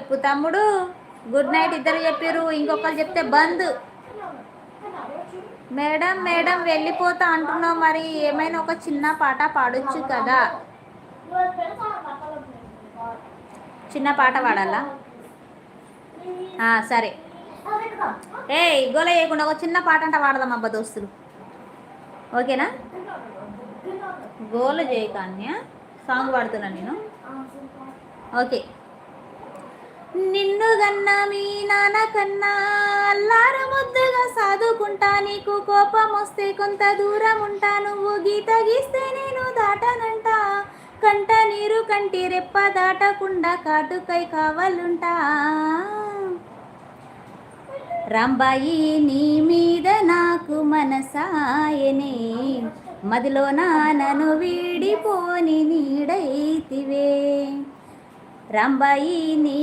చెప్పు తమ్ముడు. Good night ఇద్దరు చెప్పారు, ఇంకొకరు చెప్తే బంద్. మేడం మేడం వెళ్ళిపోతా అంటున్నావు, మరి ఏమైనా ఒక చిన్న పాట పాడొచ్చు కదా. చిన్న పాట పాడాలా? సరే. గోల చేయకుండా ఒక చిన్న పాట అంట పాడదాం అబ్బా దోస్తులు, ఓకేనా? గోల చేయకాన్య సాంగ్ పాడుతున్నా నేను, ఓకే. నిన్ను గన్నా మీ నాన్న కన్నా అల్లారు ముద్దుగా సాదుకుంటా, నీకు కోపం వస్తే కొంత దూరం ఉంటా, నువ్వు గీత గీస్తే నేను దాటనంట, కంట నీరు కంటి రెప్ప దాటకుండా కాటుకై కావాలంటా. రాంబాయి నీ మీద నాకు మనసాయనే, మదిలో నన్ను వీడిపోని నీడైతివే. రాంబాయి నీ